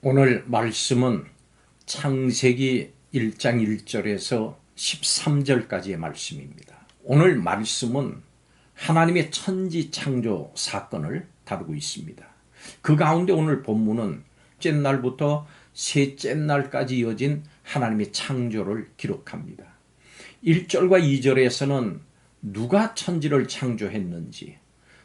오늘 말씀은 창세기 1장 1절에서 13절까지의 말씀입니다. 오늘 말씀은 하나님의 천지 창조 사건을 다루고 있습니다. 그 가운데 오늘 본문은 첫째 날부터 셋째 날까지 이어진 하나님의 창조를 기록합니다. 1절과 2절에서는 누가 천지를 창조했는지,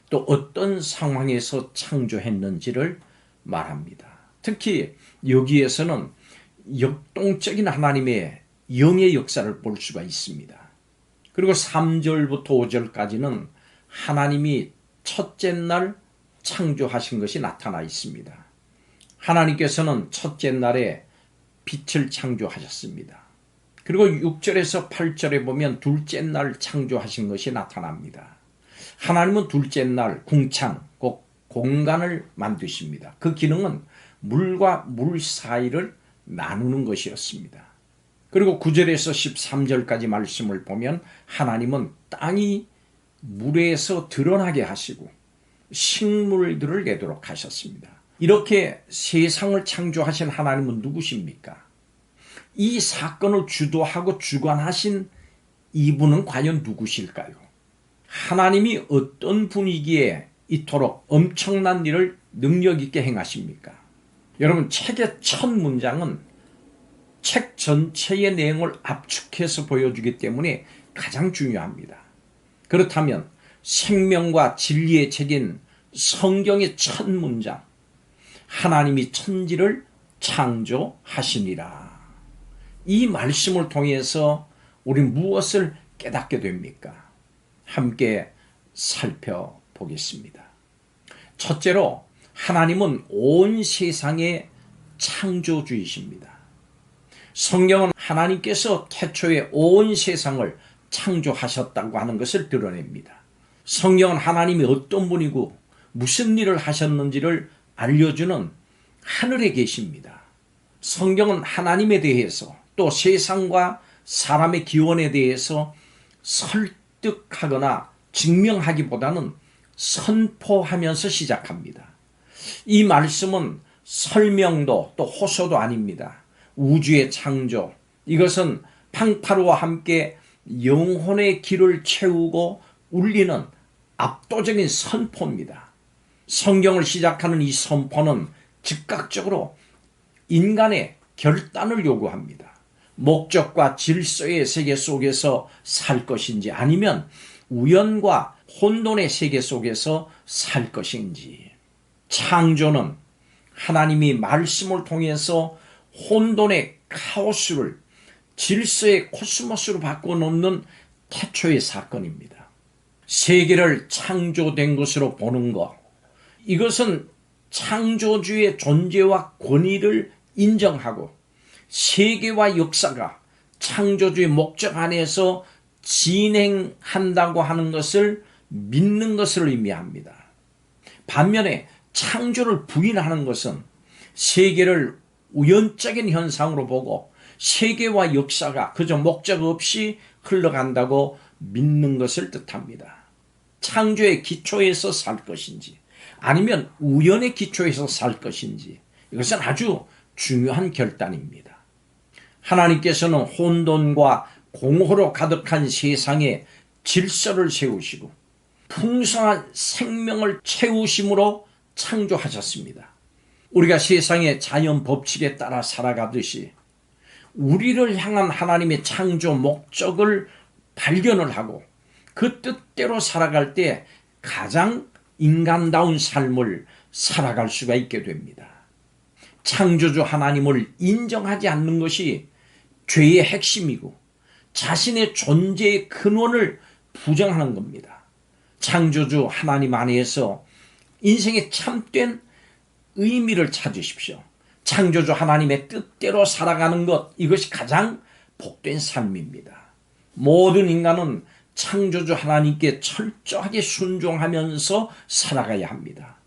또 어떤 상황에서 창조했는지를 말합니다. 특히 여기에서는 역동적인 하나님의 영의 역사를 볼 수가 있습니다. 그리고 3절부터 5절까지는 하나님이 첫째 날 창조하신 것이 나타나 있습니다. 하나님께서는 첫째 날에 빛을 창조하셨습니다. 그리고 6절에서 8절에 보면 둘째 날 창조하신 것이 나타납니다. 하나님은 둘째 날 궁창, 곧 공간을 만드십니다. 그 기능은 물과 물 사이를 나누는 것이었습니다. 그리고 9절에서 13절까지 말씀을 보면 하나님은 땅이 물에서 드러나게 하시고 식물들을 내도록 하셨습니다. 이렇게 세상을 창조하신 하나님은 누구십니까? 이 사건을 주도하고 주관하신 이분은 과연 누구실까요? 하나님이 어떤 분위기에 이토록 엄청난 일을 능력 있게 행하십니까? 여러분, 책의 첫 문장은 책 전체의 내용을 압축해서 보여주기 때문에 가장 중요합니다. 그렇다면 생명과 진리의 책인 성경의 첫 문장, 하나님이 천지를 창조하시니라. 이 말씀을 통해서 우리는 무엇을 깨닫게 됩니까? 함께 살펴보겠습니다. 첫째로 하나님은 온 세상의 창조주이십니다. 성경은 하나님께서 태초에 온 세상을 창조하셨다고 하는 것을 드러냅니다. 성경은 하나님이 어떤 분이고 무슨 일을 하셨는지를 알려주는 하늘에 계십니다. 성경은 하나님에 대해서 또 세상과 사람의 기원에 대해서 설득하거나 증명하기보다는 선포하면서 시작합니다. 이 말씀은 설명도 또 호소도 아닙니다. 우주의 창조, 이것은 팡파르와 함께 영혼의 길을 채우고 울리는 압도적인 선포입니다. 성경을 시작하는 이 선포는 즉각적으로 인간의 결단을 요구합니다. 목적과 질서의 세계 속에서 살 것인지, 아니면 우연과 혼돈의 세계 속에서 살 것인지. 창조는 하나님이 말씀을 통해서 혼돈의 카오스를 질서의 코스모스로 바꿔놓는 태초의 사건입니다. 세계를 창조된 것으로 보는 것, 이것은 창조주의 존재와 권위를 인정하고 세계와 역사가 창조주의 목적 안에서 진행한다고 하는 것을 믿는 것을 의미합니다. 반면에 창조를 부인하는 것은 세계를 우연적인 현상으로 보고 세계와 역사가 그저 목적 없이 흘러간다고 믿는 것을 뜻합니다. 창조의 기초에서 살 것인지, 아니면 우연의 기초에서 살 것인지, 이것은 아주 중요한 결단입니다. 하나님께서는 혼돈과 공허로 가득한 세상에 질서를 세우시고 풍성한 생명을 채우심으로 창조하셨습니다. 우리가 세상의 자연 법칙에 따라 살아가듯이 우리를 향한 하나님의 창조 목적을 발견을 하고 그 뜻대로 살아갈 때 가장 인간다운 삶을 살아갈 수가 있게 됩니다. 창조주 하나님을 인정하지 않는 것이 죄의 핵심이고 자신의 존재의 근원을 부정하는 겁니다. 창조주 하나님 안에서 인생의 참된 의미를 찾으십시오. 창조주 하나님의 뜻대로 살아가는 것, 이것이 가장 복된 삶입니다. 모든 인간은 창조주 하나님께 철저하게 순종하면서 살아가야 합니다.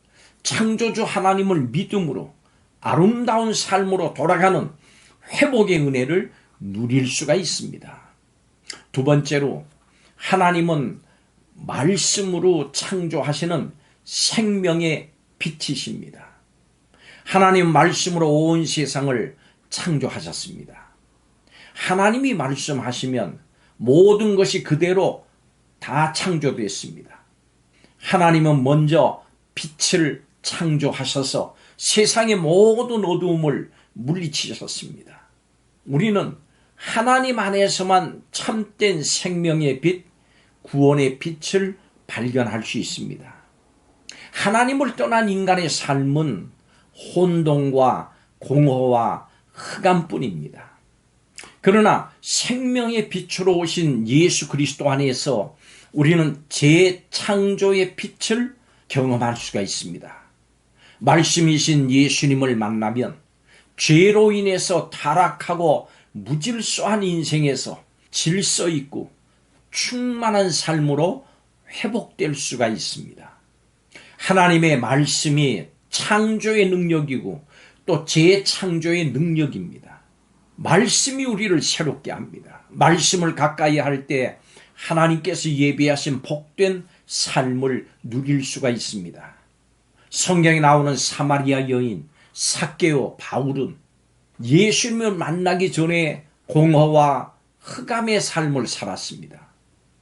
창조주 하나님을 믿음으로 아름다운 삶으로 돌아가는 회복의 은혜를 누릴 수가 있습니다. 두 번째로, 하나님은 말씀으로 창조하시는 생명의 빛이십니다. 하나님 말씀으로 온 세상을 창조하셨습니다. 하나님이 말씀하시면 모든 것이 그대로 다 창조됐습니다. 하나님은 먼저 빛을 창조하셔서 세상의 모든 어두움을 물리치셨습니다. 우리는 하나님 안에서만 참된 생명의 빛, 구원의 빛을 발견할 수 있습니다. 하나님을 떠난 인간의 삶은 혼돈과 공허와 흑암뿐입니다. 그러나 생명의 빛으로 오신 예수 그리스도 안에서 우리는 재창조의 빛을 경험할 수가 있습니다. 말씀이신 예수님을 만나면 죄로 인해서 타락하고 무질서한 인생에서 질서 있고 충만한 삶으로 회복될 수가 있습니다. 하나님의 말씀이 창조의 능력이고 또 재창조의 능력입니다. 말씀이 우리를 새롭게 합니다. 말씀을 가까이 할 때 하나님께서 예비하신 복된 삶을 누릴 수가 있습니다. 성경에 나오는 사마리아 여인 삭개오 바울은 예수님을 만나기 전에 공허와 흑암의 삶을 살았습니다.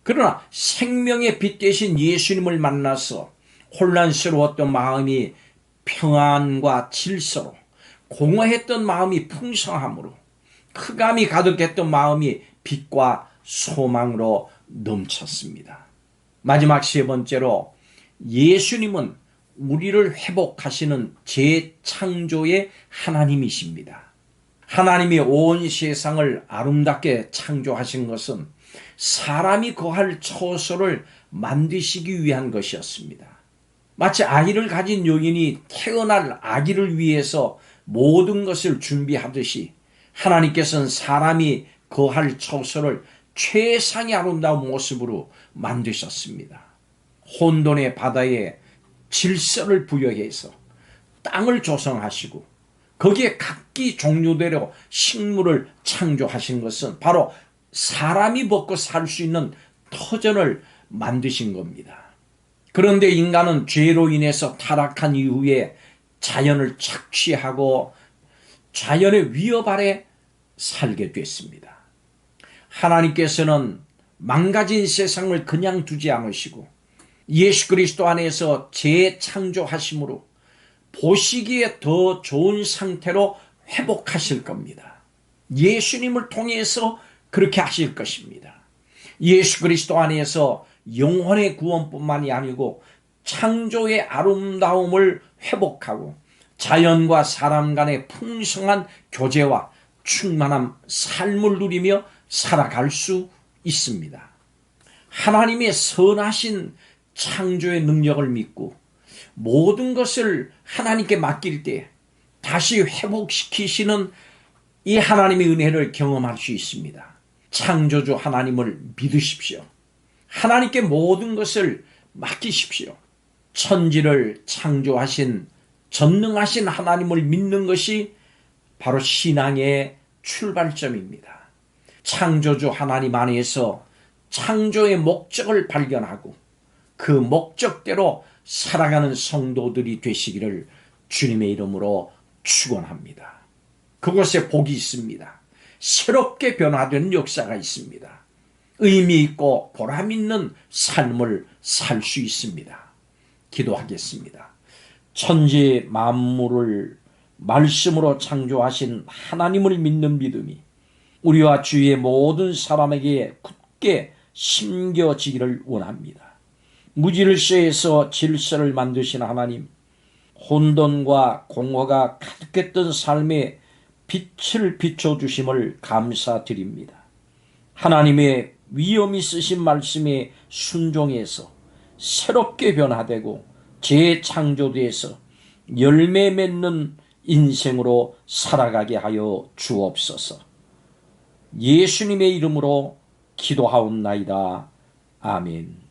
그러나 생명의 빛 되신 예수님을 만나서 혼란스러웠던 마음이 평안과 질서로, 공허했던 마음이 풍성함으로, 흑암이 가득했던 마음이 빛과 소망으로 넘쳤습니다. 마지막 세 번째로 예수님은 우리를 회복하시는 재창조의 하나님이십니다. 하나님이 온 세상을 아름답게 창조하신 것은 사람이 거할 처소를 만드시기 위한 것이었습니다. 마치 아기를 가진 여인이 태어날 아기를 위해서 모든 것을 준비하듯이 하나님께서는 사람이 거할 처소를 최상의 아름다운 모습으로 만드셨습니다. 혼돈의 바다에 질서를 부여해서 땅을 조성하시고 거기에 각기 종류대로 식물을 창조하신 것은 바로 사람이 먹고 살 수 있는 터전을 만드신 겁니다. 그런데 인간은 죄로 인해서 타락한 이후에 자연을 착취하고 자연의 위협 아래 살게 됐습니다. 하나님께서는 망가진 세상을 그냥 두지 않으시고 예수 그리스도 안에서 재창조하심으로 보시기에 더 좋은 상태로 회복하실 겁니다. 예수님을 통해서 그렇게 하실 것입니다. 예수 그리스도 안에서 영혼의 구원뿐만이 아니고 창조의 아름다움을 회복하고 자연과 사람 간의 풍성한 교제와 충만한 삶을 누리며 살아갈 수 있습니다. 하나님의 선하신 창조의 능력을 믿고 모든 것을 하나님께 맡길 때 다시 회복시키시는 이 하나님의 은혜를 경험할 수 있습니다. 창조주 하나님을 믿으십시오. 하나님께 모든 것을 맡기십시오. 천지를 창조하신 전능하신 하나님을 믿는 것이 바로 신앙의 출발점입니다. 창조주 하나님 안에서 창조의 목적을 발견하고 그 목적대로 살아가는 성도들이 되시기를 주님의 이름으로 축원합니다. 그곳에 복이 있습니다. 새롭게 변화되는 역사가 있습니다. 의미 있고 보람 있는 삶을 살 수 있습니다. 기도하겠습니다. 천지 만물을 말씀으로 창조하신 하나님을 믿는 믿음이 우리와 주위의 모든 사람에게 굳게 심겨지기를 원합니다. 무질서에서 질서를 만드신 하나님, 혼돈과 공허가 가득했던 삶에 빛을 비춰주심을 감사드립니다. 하나님의 위엄이 쓰신 말씀에 순종해서 새롭게 변화되고 재창조돼서 열매 맺는 인생으로 살아가게 하여 주옵소서. 예수님의 이름으로 기도하옵나이다. 아멘.